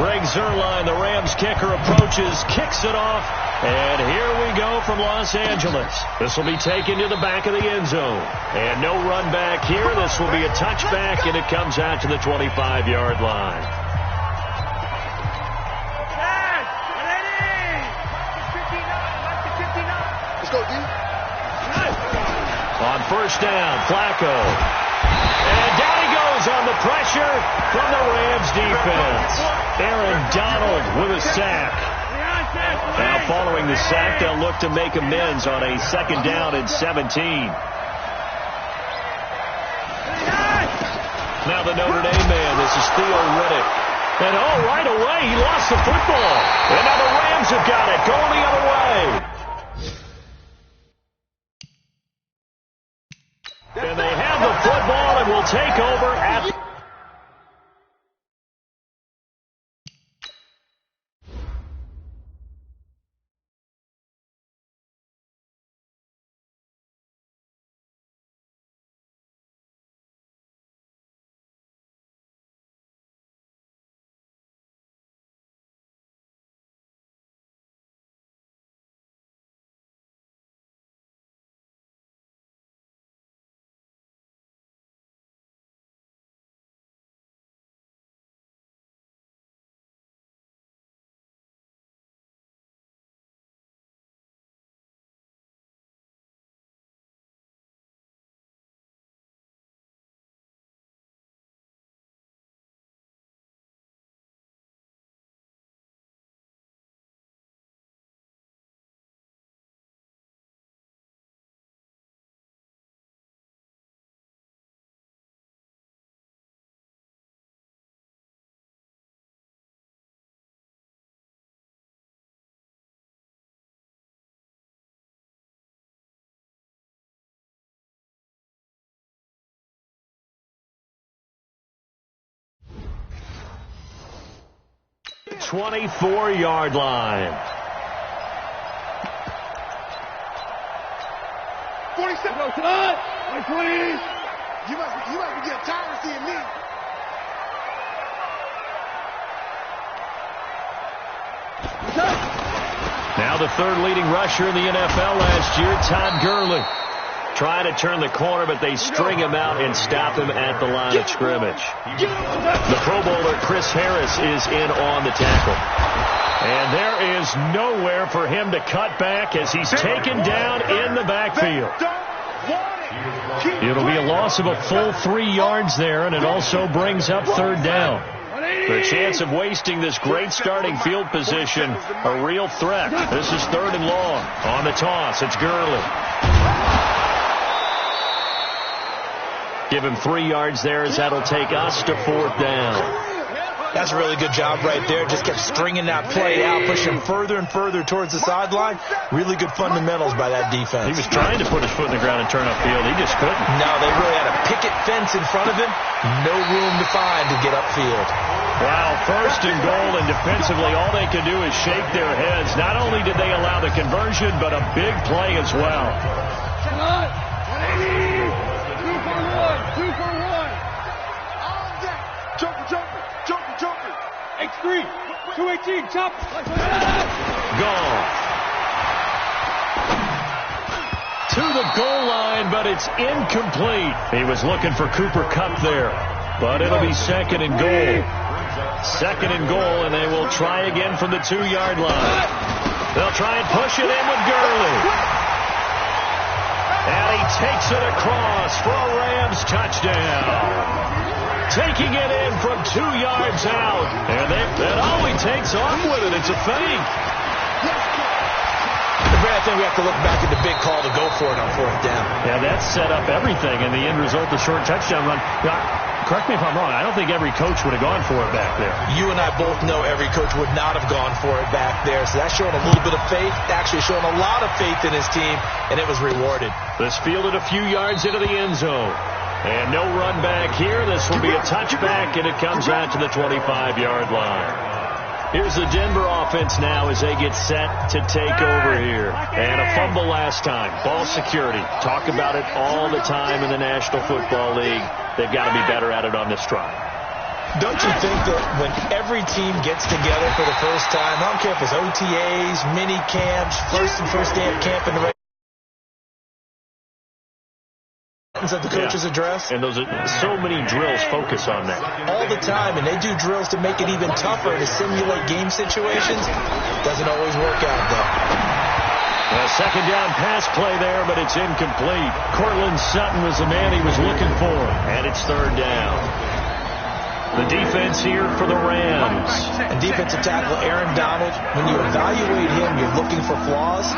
Greg Zuerlein, the Rams kicker, approaches, kicks it off, and here we go from Los Angeles. This will be taken to the back of the end zone. And no run back here. This will be a touchback, and it comes out to the 25-yard line. Let's go, D. On first down, Flacco. And down he goes on the pressure from the Rams defense. Aaron Donald with a sack. Now following the sack, they'll look to make amends on a second down and 17. Now the Notre Dame man, this is Theo Riddick. And right away, he lost the football. And now the Rams have got it, going the other way. And they have the football and will take over at... ...24-yard line. 47. Go, cut! Please. You must be getting tired of seeing me. Now the third leading rusher in the NFL last year, Todd Gurley. Trying to turn the corner, but they string him out and stop him at the line of scrimmage. The Pro Bowler Chris Harris is in on the tackle. And there is nowhere for him to cut back as he's taken down in the backfield. It'll be a loss of a full 3 yards there, and it also brings up third down. The chance of wasting this great starting field position, a real threat. This is third and long. On the toss, it's Gurley. Give him 3 yards there as that'll take us to fourth down. That's a really good job right there. Just kept stringing that play out, pushing further and further towards the sideline. Really good fundamentals by that defense. He was trying to put his foot in the ground and turn upfield. He just couldn't. No, they really had a picket fence in front of him. No room to find to get upfield. Wow, first and goal, and defensively all they could do is shake their heads. Not only did they allow the conversion, but a big play as well. 2 for 1. Joker. X3. 218. Chop. Gone. To the goal line, but it's incomplete. He was looking for Cooper Kupp there, but it'll be second and goal. Second and goal, and they will try again from the 2-yard line. They'll try and push it in with Gurley. And he takes it across for a Rams touchdown. Taking it in from 2 yards out. And all he takes off with it, it's a fake. I think we have to look back at the big call to go for it on fourth down. Yeah, that set up everything, and the end result, the short touchdown run. Correct me if I'm wrong. I don't think every coach would have gone for it back there. You and I both know every coach would not have gone for it back there. So that's showing a little bit of faith, actually showing a lot of faith in his team, and it was rewarded. This fielded a few yards into the end zone. And no run back here. This will be a touchback, and it comes out to the 25-yard line. Here's the Denver offense now as they get set to take over here. And a fumble last time. Ball security. Talk about it all the time in the National Football League. They've got to be better at it on this drive. Don't you think that when every team gets together for the first time, I don't care if it's OTAs, mini camps, first day of camp in the that the coaches address? And those are so many drills focus on that. All the time, and they do drills to make it even tougher to simulate game situations. Doesn't always work out, though. A second down pass play there, but it's incomplete. Cortland Sutton was the man he was looking for, and it's third down. The defense here for the Rams. And defensive tackle Aaron Donald, when you evaluate him, you're looking for flaws.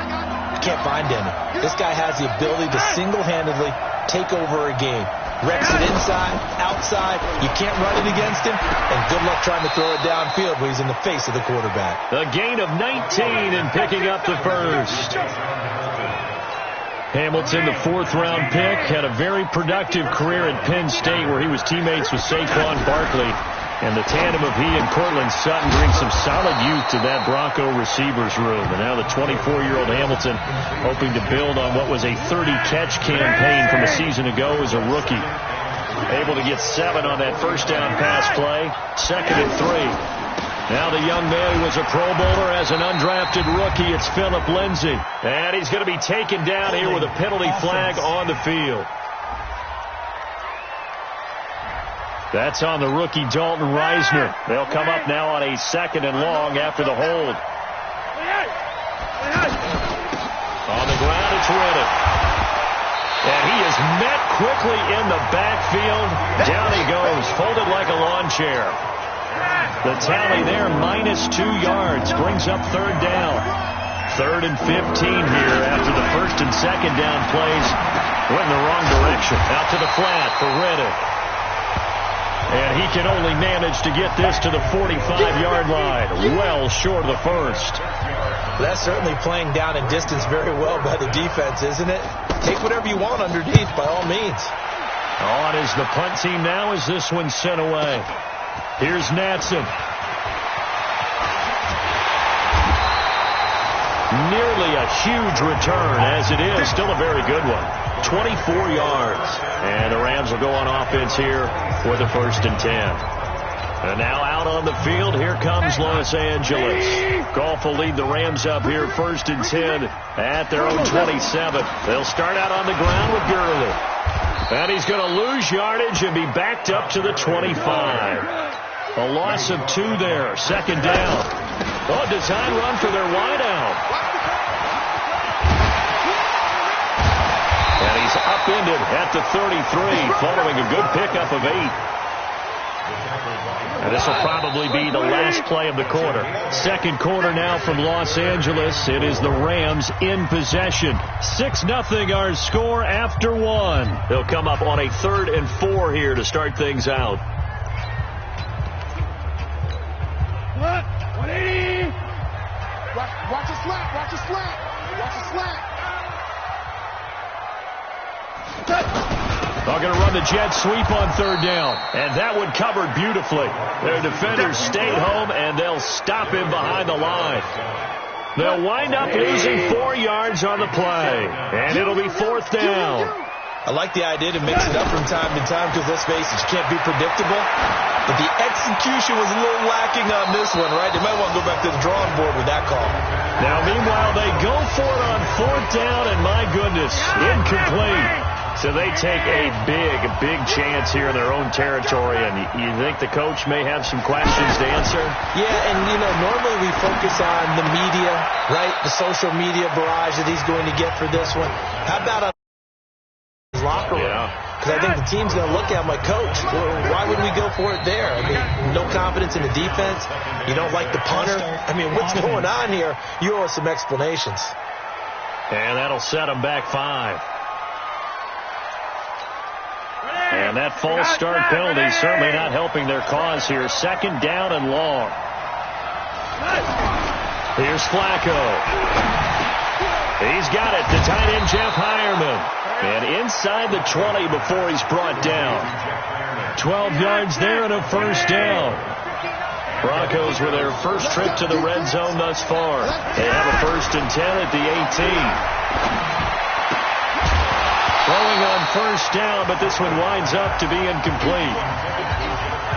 You can't find any. This guy has the ability to single-handedly take over a game. Wrecks it inside, outside. You can't run it against him. And good luck trying to throw it downfield when he's in the face of the quarterback. A gain of 19 and picking up the first. Hamilton, the fourth-round pick, had a very productive career at Penn State where he was teammates with Saquon Barkley. And the tandem of he and Cortland Sutton brings some solid youth to that Bronco receivers room. And now the 24-year-old Hamilton hoping to build on what was a 30-catch campaign from a season ago as a rookie. Able to get 7 on that first down pass play. 2nd and 3. Now the young man who was a Pro Bowler as an undrafted rookie, it's Phillip Lindsay. And he's going to be taken down here with a penalty flag on the field. That's on the rookie Dalton Reisner. They'll come up now on a 2nd and long after the hold. On the ground, it's Riddick. And he is met quickly in the backfield. Down he goes, folded like a lawn chair. The tally there, -2 yards, brings up third down. 3rd and 15 here after the first and second down plays went in the wrong direction. Out to the flat for Riddick. And he can only manage to get this to the 45-yard line, well short of the first. That's certainly playing down in distance very well by the defense, isn't it? Take whatever you want underneath, by all means. On is the punt team now as this one's sent away. Here's Natson. Nearly a huge return, as it is. Still a very good one. 24 yards. And the Rams will go on offense here for the 1st and 10. And now out on the field, here comes Los Angeles. Goff will lead the Rams up here 1st and 10 at their own 27. They'll start out on the ground with Gurley. And he's going to lose yardage and be backed up to the 25. A loss of 2 there. 2nd down. Oh, design run for their wideout. And he's upended at the 33 following a good pickup of 8. And this will probably be the last play of the quarter. 2nd quarter now from Los Angeles. It is the Rams in possession. 6-0 our score after 1. They'll come up on a 3rd and 4 here to start things out. 180. Watch it slap. Watch it slap. Watch it slap. They're going to run the jet sweep on 3rd down. And that one covered beautifully. Their defenders stayed home, and they'll stop him behind the line. They'll wind up losing 4 yards on the play. And it'll be 4th down. I like the idea to mix it up from time to time because, let's face it, you can't be predictable. But the execution was a little lacking on this one, right? They might want to go back to the drawing board with that call. Now, meanwhile, they go for it on 4th down, and my goodness, incomplete. So they take a big chance here in their own territory, and you think the coach may have some questions to answer? Yeah, and, normally we focus on the media, right? The social media barrage that he's going to get for this one. How about on his locker room? Yeah. Because I think the team's going to look at him like, Coach, why would we go for it there? I mean, no confidence in the defense. You don't like the punter. I mean, what's going on here? You owe us some explanations. And that'll set them back 5. And that false start penalty certainly not helping their cause here. 2nd down and long. Here's Flacco. He's got it. The tight end, Jeff Hireman. And inside the 20 before he's brought down. 12 yards there and a 1st down. Broncos with their first trip to the red zone thus far. They have a 1st and 10 at the 18. Throw throwing on first down, but this one winds up to be incomplete.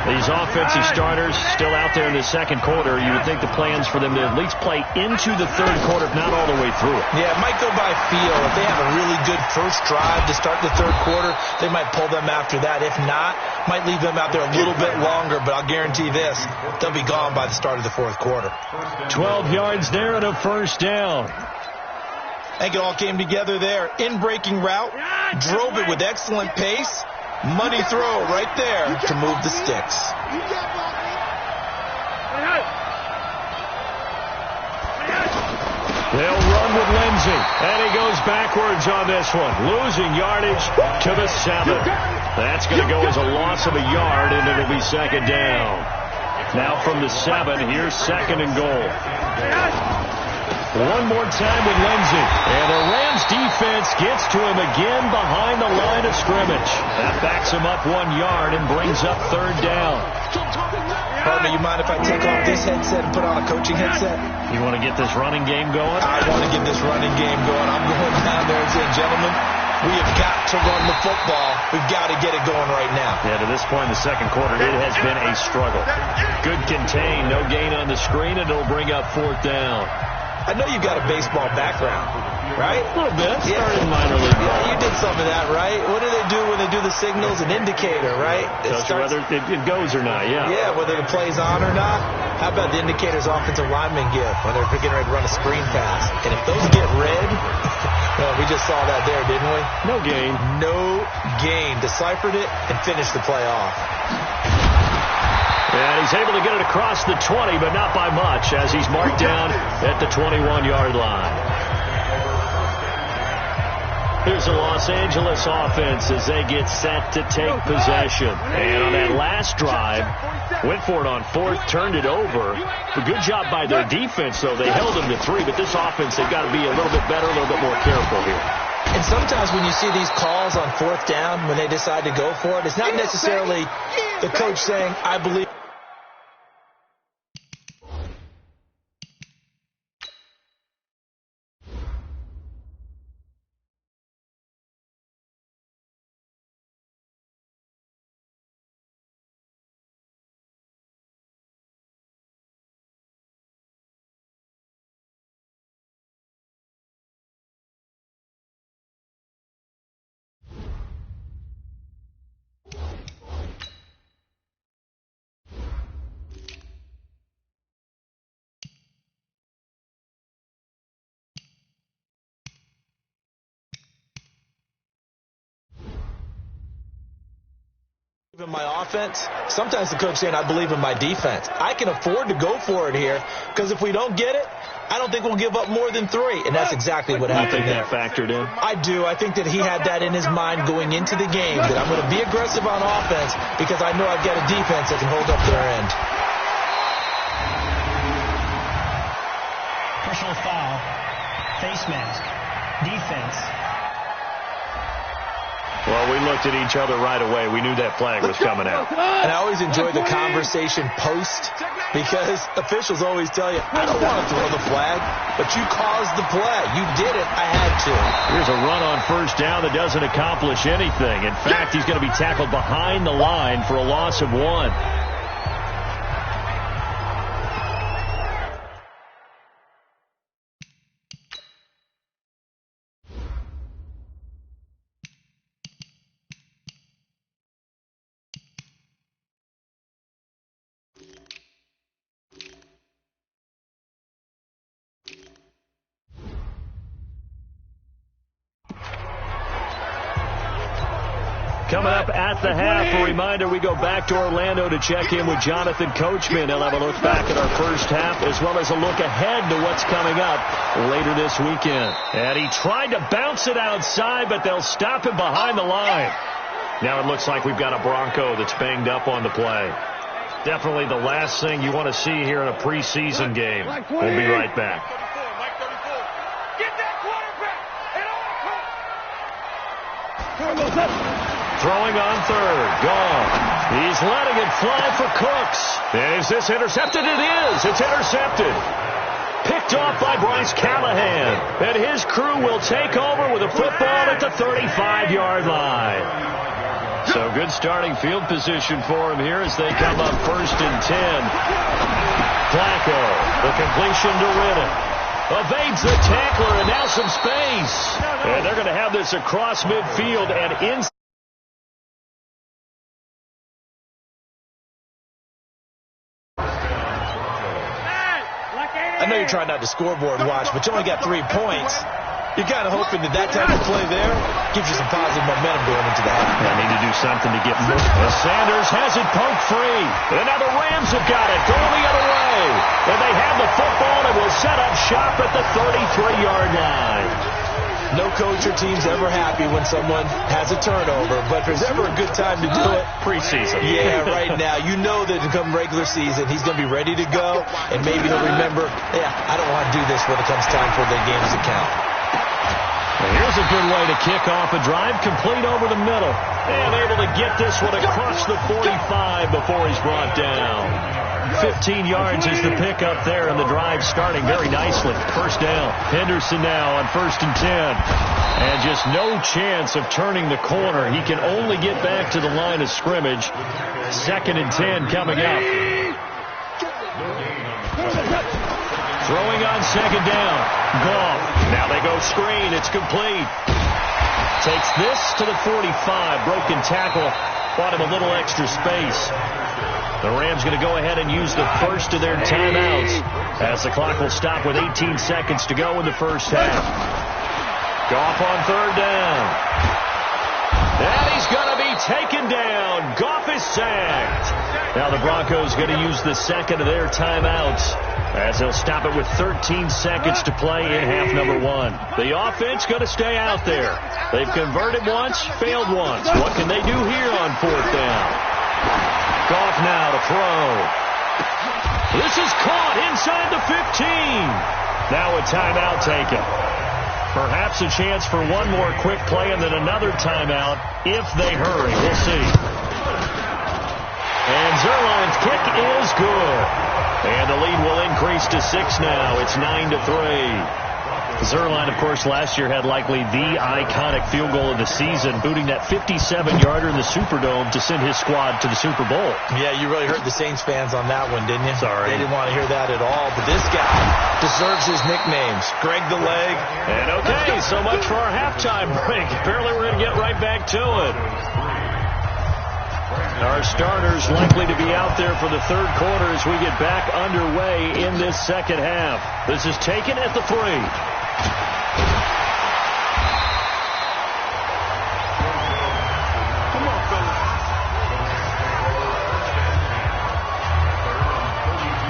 These offensive starters still out there in the second quarter. You would think the plans for them to at least play into the third quarter, if not all the way through it. Yeah, it might go by feel. If they have a really good first drive to start the third quarter, they might pull them after that. If not, might leave them out there a little bit longer, but I'll guarantee this, they'll be gone by the start of the fourth quarter. 12 yards there and a first down. I think it all came together there. In-breaking route, drove it with excellent pace. Money throw right there to move the sticks. They'll run with Lindsey, and he goes backwards on this one, losing yardage to the 7. That's going to go as a loss of a yard, and it'll be second down. Now from the 7, here's second and goal. One more time with Lindsey. And the Rams defense gets to him again behind the line of scrimmage. That backs him up 1 yard and brings up third down. Partner, you mind if I take off this headset and put on a coaching headset? You want to get this running game going? I want to get this running game going. I'm going down there and saying, gentlemen, we have got to run the football. We've got to get it going right now. Yeah, to this point in the second quarter, it has been a struggle. Good contain, no gain on the screen, and it'll bring up fourth down. I know you've got a baseball background, right? A little bit. Started in minor league. Yeah, you did some of that, right? What do they do when they do the signals? An indicator, right? Tells you whether it goes or not, yeah. Yeah, whether the play's on or not. How about the indicators offensive linemen give when they're getting ready to run a screen pass? And if those get red, well, we just saw that there, didn't we? No gain. No gain. Deciphered it and finished the play off. And he's able to get it across the 20, but not by much, as he's marked down at the 21-yard line. Here's the Los Angeles offense as they get set to take possession. And on that last drive, went for it on fourth, turned it over. A good job by their defense, though. They held them to 3, but this offense, they've got to be a little bit better, a little bit more careful here. And sometimes when you see these calls on fourth down, when they decide to go for it, it's not necessarily the coach saying, I believe. In my offense, sometimes the coach saying, I believe in my defense. I can afford to go for it here because if we don't get it, I don't think we'll give up more than 3. And that's exactly what happened there. You think that factored in? I do. I think that he had that in his mind going into the game, that I'm going to be aggressive on offense because I know I've got a defense that can hold up their end. Personal foul, face mask, defense. Well, we looked at each other right away. We knew that flag was coming out. And I always enjoy the conversation post because officials always tell you, I don't want to throw the flag, but you caused the play. You did it. I had to. Here's a run on first down that doesn't accomplish anything. In fact, he's going to be tackled behind the line for a loss of 1. Coming up at the half, a reminder, we go back to Orlando to check in with Jonathan Coachman. He'll have a look back at our first half as well as a look ahead to what's coming up later this weekend. And he tried to bounce it outside, but they'll stop him behind the line. Now it looks like we've got a Bronco that's banged up on the play. Definitely the last thing you want to see here in a preseason game. We'll be right back. Throwing on third. Gone. He's letting it fly for Cooks. Is this intercepted? It is. It's intercepted. Picked Picked off by Bryce Callahan. And his crew will take over with a football at the 35-yard line. So good starting field position for him here as they come up 1st and 10. Flacco, the completion to Riddick. Evades the tackler and now some space. And they're going to have this across midfield and inside. I know you're trying not to scoreboard watch, but you only got 3 points. You're kind of hoping that type of play there gives you some positive momentum going into the half. They need to do something to get more. Sanders has it poked free. And now the Rams have got it going the other way. And they have the football and will set up shop at the 33-yard line. No coach or team's ever happy when someone has a turnover, but if there's ever a good time to do it, preseason. Yeah, right now. You know that come regular season, he's going to be ready to go, and maybe he'll remember, I don't want to do this when it comes time for the games to count. And here's a good way to kick off a drive, complete over the middle, and able to get this one across the 45 before he's brought down. 15 yards is the pickup there, and the drive starting very nicely. First down. Henderson now on 1st and 10. And just no chance of turning the corner. He can only get back to the line of scrimmage. 2nd and 10 coming up. Throwing on 2nd down. Goff. Now they go screen. It's complete. Takes this to the 45. Broken tackle. Bought him a little extra space. The Rams going to go ahead and use the first of their timeouts as the clock will stop with 18 seconds to go in the first half. Goff on 3rd down. And he's going to be taken down. Goff is sacked. Now the Broncos going to use the second of their timeouts as they'll stop it with 13 seconds to play in half number 1. The offense going to stay out there. They've converted once, failed once. What can they do here on 4th down? Goff now to throw. This is caught inside the 15. Now a timeout taken. Perhaps a chance for one more quick play and then another timeout if they hurry. We'll see. And Zerline's kick is good. And the lead will increase to 6 now. It's 9-3. Zerline, of course, last year had likely the iconic field goal of the season, booting that 57-yarder in the Superdome to send his squad to the Super Bowl. Yeah, you really hurt the Saints fans on that one, didn't you? Sorry. They didn't want to hear that at all. But this guy deserves his nicknames. Greg the Leg. And okay, so much for our halftime break. Apparently we're going to get right back to it. Our starters likely to be out there for the 3rd quarter as we get back underway in this 2nd half. This is taken at the 3.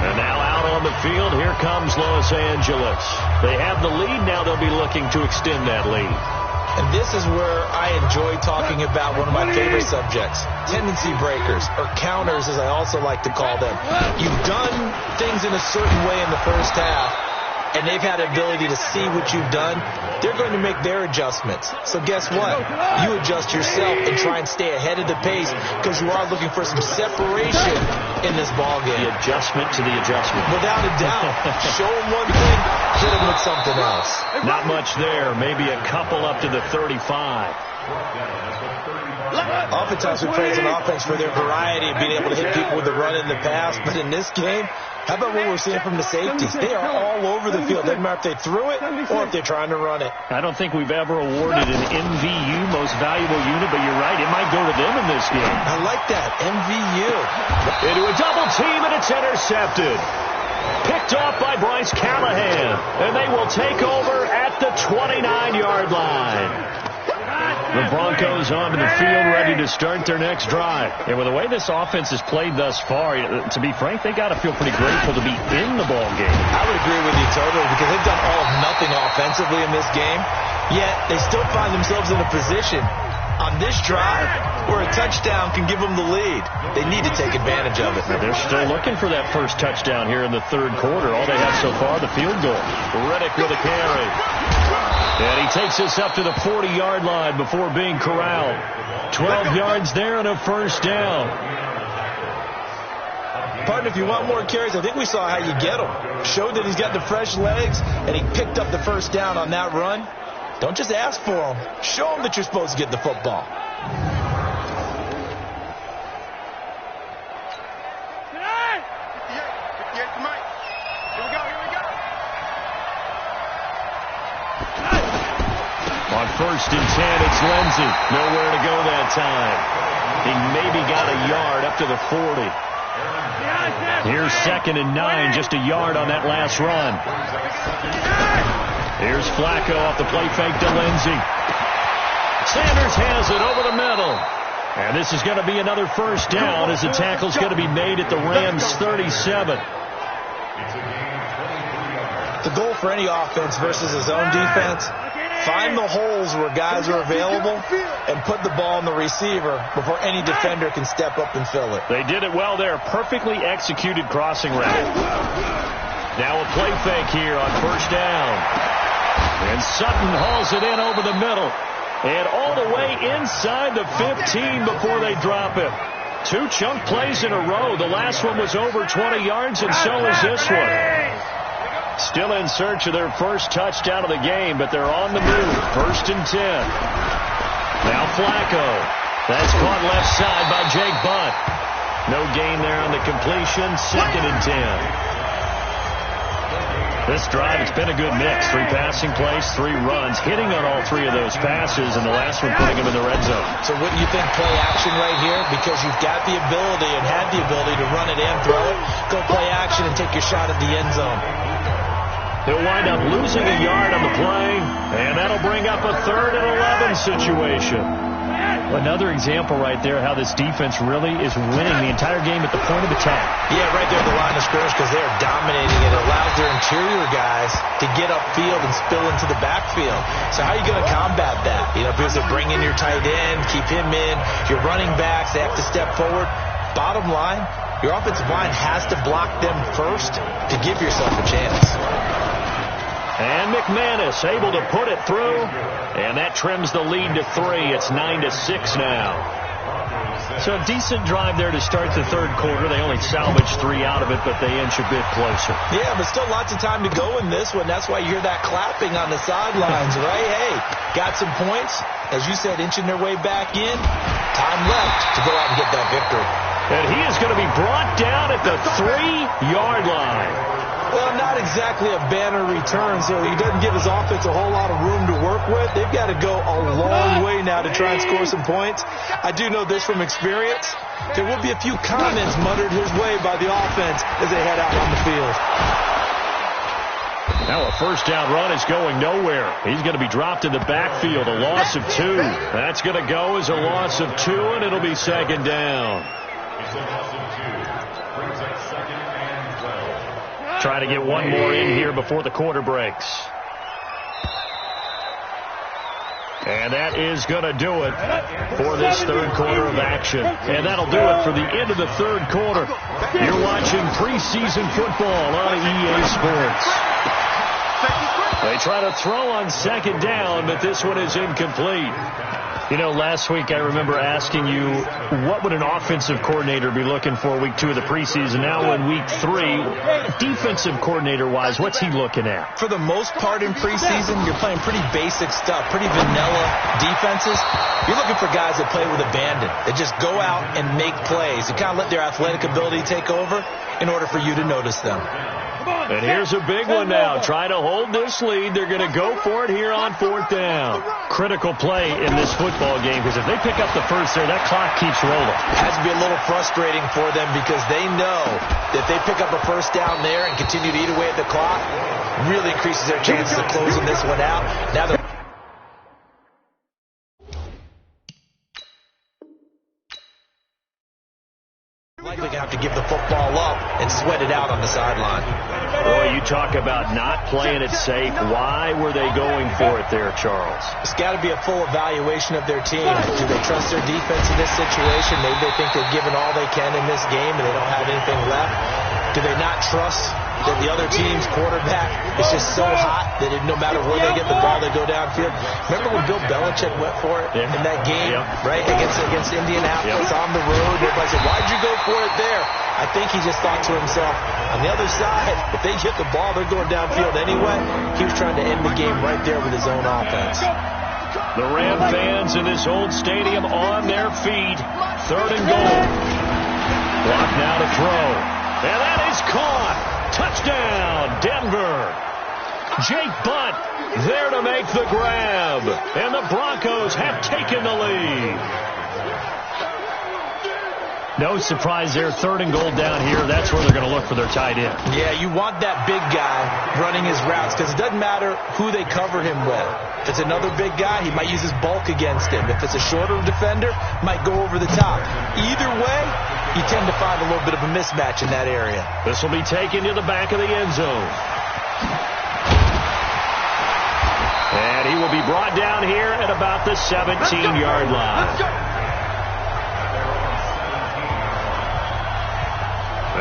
And now out on the field, here comes Los Angeles. They have the lead, now they'll be looking to extend that lead. And this is where I enjoy talking about one of my favorite subjects, tendency breakers, or counters as I also like to call them. You've done things in a certain way in the first half, and they've had the ability to see what you've done. They're going to make their adjustments. So guess what? You adjust yourself and try and stay ahead of the pace because you are looking for some separation in this ballgame. The adjustment to the adjustment. Without a doubt. Show them one thing, hit them with something else. Not much there. Maybe a couple up to the 35. Oftentimes we praise an offense for their variety of being able to hit people with the run in the pass, but in this game, how about what we're seeing from the safeties? They are all over the field. Doesn't matter if they threw it or if they're trying to run it. I don't think we've ever awarded an MVU, most valuable unit, but you're right, it might go to them in this game. I like that, MVU. Into a double team, and it's intercepted. Picked off by Bryce Callahan, and they will take over at the 29-yard line. The Broncos onto the field, ready to start their next drive. And with the way this offense has played thus far, to be frank, they got to feel pretty grateful to be in the ball game. I would agree with you totally because they've done all of nothing offensively in this game, yet they still find themselves in a position on this drive where a touchdown can give them the lead. They need to take advantage of it. They're still looking for that first touchdown here in the 3rd quarter. All they have so far, the field goal. Riddick with a carry. And he takes us up to the 40-yard line before being corralled. 12 yards there and a first down. Partner, if you want more carries, I think we saw how you get them. Showed that he's got the fresh legs, and he picked up the first down on that run. Don't just ask for them. Show them that you're supposed to get the football. On 1st and 10, it's Lindsey. Nowhere to go that time. He maybe got a yard up to the 40. Here's 2nd and 9, just a yard on that last run. Here's Flacco off the play fake to Lindsey. Sanders has it over the middle. And this is going to be another first down as the tackle's going to be made at the Rams' 37. The goal for any offense versus his own defense, find the holes where guys are available and put the ball in the receiver before any defender can step up and fill it. They did it well there. Perfectly executed crossing route. Now a play fake here on 1st down. And Sutton hauls it in over the middle. And all the way inside the 15 before they drop it. 2 chunk plays in a row. The last one was over 20 yards, and so is this one. Still in search of their first touchdown of the game, but they're on the move. 1st and 10. Now Flacco. That's caught left side by Jake Butt. No gain there on the completion. 2nd and 10. This drive, it's been a good mix. 3 passing plays, 3 runs, hitting on all 3 of those passes, and the last one putting them in the red zone. So wouldn't you think play action right here? Because you've got the ability and had the ability to run it and throw it. Go play action and take your shot at the end zone. He'll wind up losing a yard on the play, and that'll bring up a 3rd and 11 situation. Another example right there how this defense really is winning the entire game at the point of attack. Yeah, right there at the line of scrimmage because they're dominating it. It allows their interior guys to get upfield and spill into the backfield. So how are you going to combat that? You know, because they bring in your tight end, keep him in. Your running backs, they have to step forward. Bottom line, your offensive line has to block them first to give yourself a chance. And McManus able to put it through, and that trims the lead to 3. It's 9-6 now. So a decent drive there to start the 3rd quarter. They only salvaged 3 out of it, but they inch a bit closer. Yeah, but still lots of time to go in this one. That's why you hear that clapping on the sidelines, right? Hey, got some points. As you said, inching their way back in. Time left to go out and get that victory. And he is going to be brought down at the 3-yard line. Well, not exactly a banner return, so he doesn't give his offense a whole lot of room to work with. They've got to go a long way now to try and score some points. I do know this from experience. There will be a few comments muttered his way by the offense as they head out on the field. Now a first down run is going nowhere. He's going to be dropped in the backfield, a loss of 2. That's going to go as a loss of 2, and it'll be 2nd down. Trying to get one more in here before the quarter breaks. And that is going to do it for this 3rd quarter of action. And that'll do it for the end of the 3rd quarter. You're watching preseason football on EA Sports. They try to throw on 2nd down, but this one is incomplete. You know, last week I remember asking you, what would an offensive coordinator be looking for week 2 of the preseason? Now in week 3, defensive coordinator-wise, what's he looking at? For the most part in preseason, you're playing pretty basic stuff, pretty vanilla defenses. You're looking for guys that play with abandon, that just go out and make plays, and kind of let their athletic ability take over in order for you to notice them. And here's a big one now. Trying to hold this lead. They're going to go for it here on 4th down. Critical play in this football game because if they pick up the first there, that clock keeps rolling. Has to be a little frustrating for them because they know that if they pick up a first down there and continue to eat away at the clock, really increases their chances of closing this one out. Now they're likely going to have to give the football up and sweat it out on the sideline. Boy, you talk about not playing it safe. Why were they going for it there, Charles? It's got to be a full evaluation of their team. Do they trust their defense in this situation? Maybe they think they've given all they can in this game and they don't have anything left. Do they not trust that the other team's quarterback is just so hot that no matter where they get the ball, they go downfield. Remember when Bill Belichick went for it in that game, right, against Indianapolis on the road? Everybody said, why'd you go for it there? I think he just thought to himself, on the other side, if they get the ball, they're going downfield anyway. He was trying to end the game right there with his own offense. The Ram fans in this old stadium on their feet. 3rd and goal. Block now to throw. And that is caught. Touchdown, Denver. Jake Butt there to make the grab. And the Broncos have taken the lead. No surprise there. 3rd and goal down here. That's where they're going to look for their tight end. Yeah, you want that big guy running his routes because it doesn't matter who they cover him with. If it's another big guy, he might use his bulk against him. If it's a shorter defender, might go over the top. Either way, you tend to find a little bit of a mismatch in that area. This will be taken to the back of the end zone. And he will be brought down here at about the 17-yard line.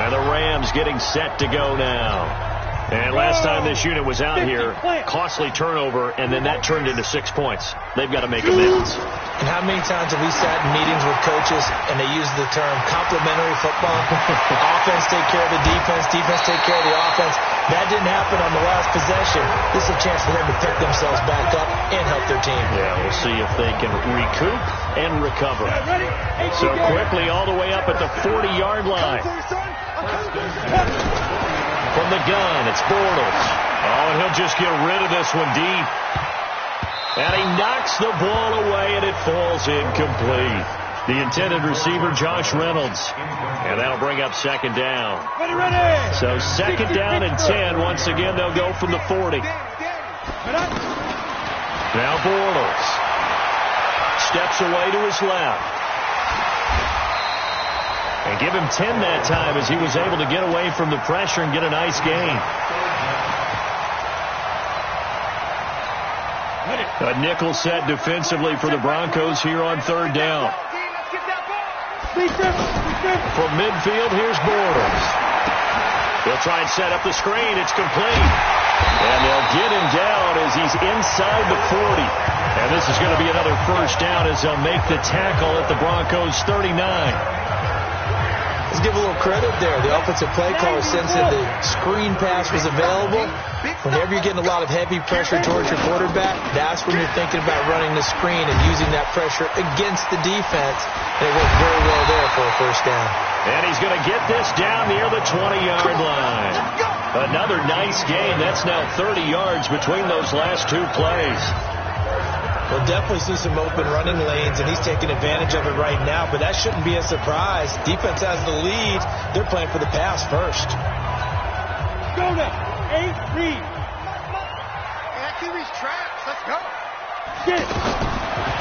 And the Rams getting set to go now. And last time this unit was out here, costly turnover, and then that turned into 6 points. They've got to make amends. And how many times have we sat in meetings with coaches and they use the term complementary football? Offense take care of the defense, defense take care of the offense. That didn't happen on the last possession. This is a chance for them to pick themselves back up and help their team. Yeah, we'll see if they can recoup and recover. So quickly all the way up at the 40-yard line. From the gun, it's Bortles. Oh, and he'll just get rid of this one deep. And he knocks the ball away, and it falls incomplete. The intended receiver, Josh Reynolds. And that'll bring up 2nd down. So 2nd down and 10. Once again, they'll go from the 40. Now Bortles steps away to his left. And give him 10 that time as he was able to get away from the pressure and get a nice gain. A nickel set defensively for the Broncos here on 3rd down. From midfield, here's Bortles. They'll try and set up the screen. It's complete. And they'll get him down as he's inside the 40. And this is going to be another 1st down as they'll make the tackle at the Broncos' 39. Let's give a little credit there. The offensive play caller sensed that the screen pass was available. Whenever you're getting a lot of heavy pressure towards your quarterback, that's when you're thinking about running the screen and using that pressure against the defense. And it worked very well there for a 1st down. And he's going to get this down near the 20-yard line. Another nice gain. That's now 30 yards between those last 2 plays. We'll definitely see some open running lanes, and he's taking advantage of it right now, but that shouldn't be a surprise. Defense has the lead. They're playing for the pass first. Go now. 8 read. That QB's traps. Let's go. Get it.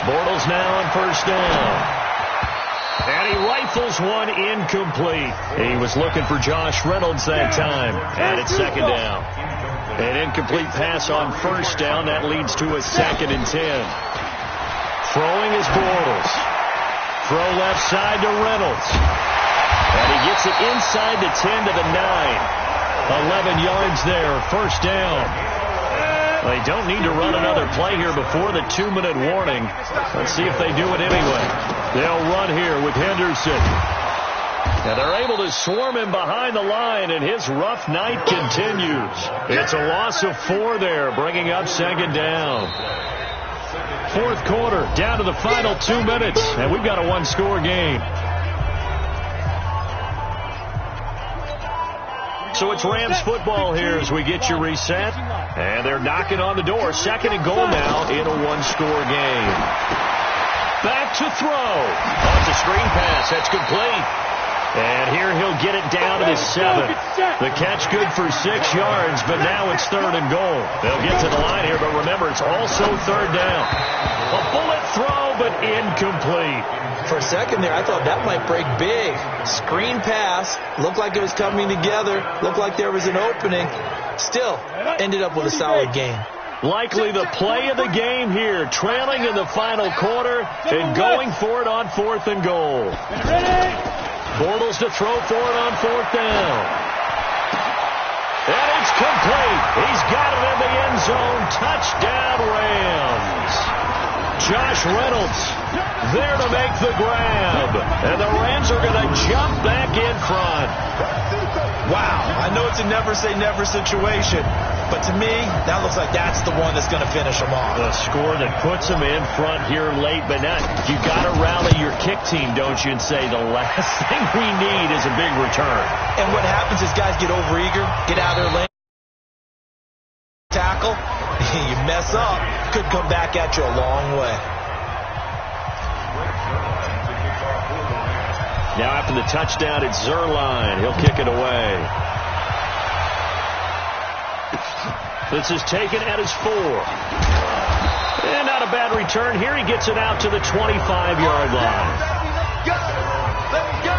Bortles now on 1st down. And he rifles one incomplete. He was looking for Josh Reynolds that time. And it's 2nd down. An incomplete pass on 1st down. That leads to a 2nd and 10. Throwing is Bortles. Throw left side to Reynolds. And he gets it inside the 10 to the 9. 11 yards there. 1st down. They don't need to run another play here before the 2-minute warning. Let's see if they do it anyway. They'll run here with Henderson. And they're able to swarm him behind the line, and his rough night continues. It's a loss of 4 there, bringing up 2nd down. 4th quarter, down to the final 2 minutes, and we've got a 1-score game. So it's Rams football here as we get you reset. And they're knocking on the door. 2nd and goal now in a 1-score game. Back to throw. Oh, it's a screen pass. That's complete. And here he'll get it down to the 7. The catch good for 6 yards, but now it's 3rd and goal. They'll get to the line here, but remember, it's also 3rd down. A bullet throw, but incomplete. For a second there, I thought that might break big. Screen pass. Looked like it was coming together. Looked like there was an opening. Still, ended up with a solid gain. Likely the play of the game here, trailing in the final quarter and going for it on 4th and goal. Bortles to throw for it on 4th down. complete. He's got it in the end zone. Touchdown, Rams. Josh Reynolds there to make the grab. And the Rams are going to jump back in front. Wow, I know it's a never-say-never situation, but to me, that looks like that's the one that's going to finish them off. The score that puts them in front here late, but now you got to rally your kick team, don't you, and say the last thing we need is a big return. And what happens is guys get overeager, get out of their lane, tackle, you mess up, could come back at you a long way. Now after the touchdown, it's Zerline. He'll kick it away. This is taken at his 4. And not a bad return here. He gets it out to the 25-yard line. Let's go.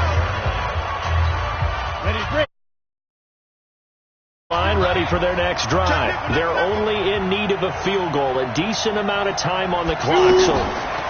Ready for their next drive. They're only in need of a field goal, a decent amount of time on the clock. So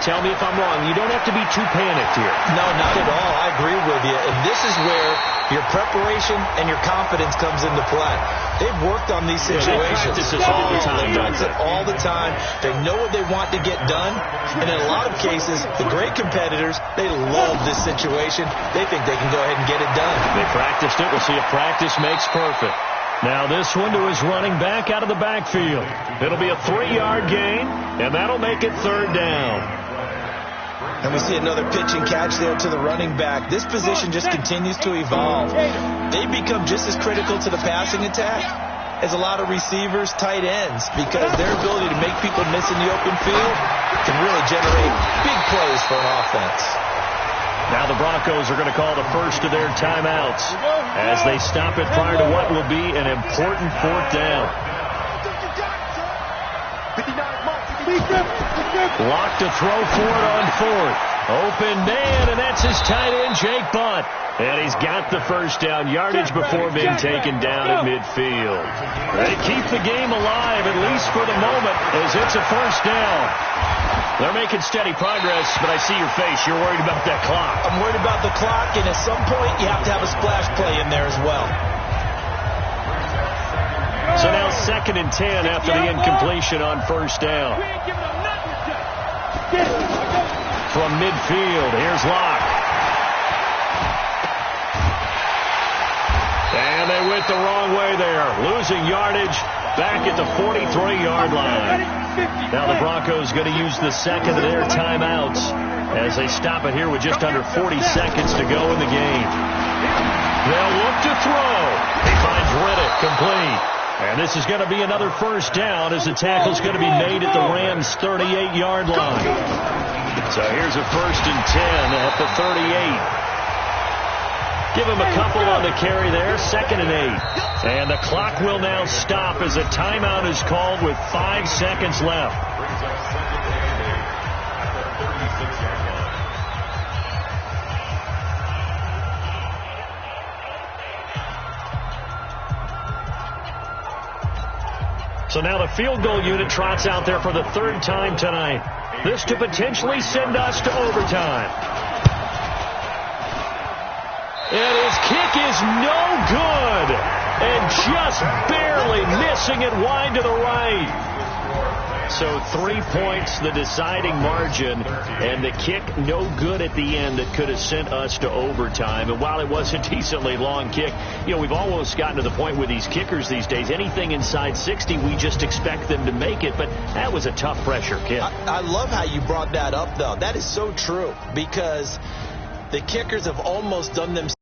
tell me if I'm wrong. You don't have to be too panicked here. No, not at all. I agree with you. And this is where your preparation and your confidence comes into play. They've worked on these situations. They practice this all the time. They practice it all the time. They know what they want to get done. And in a lot of cases, the great competitors, they love this situation. They think they can go ahead and get it done. They practiced it. We'll see if practice makes perfect. Now this one to his running back out of the backfield. It'll be a 3-yard gain, and that'll make it 3rd down. And we see another pitch and catch there to the running back. This position just continues to evolve. They become just as critical to the passing attack as a lot of receivers, tight ends, because their ability to make people miss in the open field can really generate big plays for an offense. Now the Broncos are going to call the first of their timeouts as they stop it prior to what will be an important 4th down. Locked to throw for it on 4th. Open man, and that's his tight end, Jake Butt. And he's got the first down yardage before being taken down at midfield. They keep the game alive, at least for the moment, as it's a 1st down. They're making steady progress, but I see your face. You're worried about that clock. I'm worried about the clock, and at some point, you have to have a splash play in there as well. So now 2nd and 10 after the incompletion on 1st down. From midfield, here's Locke. And they went the wrong way there, losing yardage back at the 43-yard line. Now the Broncos going to use the 2nd of their timeouts as they stop it here with just under 40 seconds to go in the game. They'll look to throw. He finds Riddick complete. And this is going to be another 1st down as the tackle's going to be made at the Rams' 38-yard line. So here's a 1st and 10 at the 38. Give him a couple on the carry there, 2nd and 8. And the clock will now stop as a timeout is called with 5 seconds left. So now the field goal unit trots out there for the 3rd time tonight. This to potentially send us to overtime. And his kick is no good. And just barely missing it wide to the right. So 3 points, the deciding margin, and the kick no good at the end that could have sent us to overtime. And while it was a decently long kick, you know, we've almost gotten to the point with these kickers these days, anything inside 60, we just expect them to make it. But that was a tough pressure kick. I love how you brought that up, though. That is so true, because the kickers have almost done themselves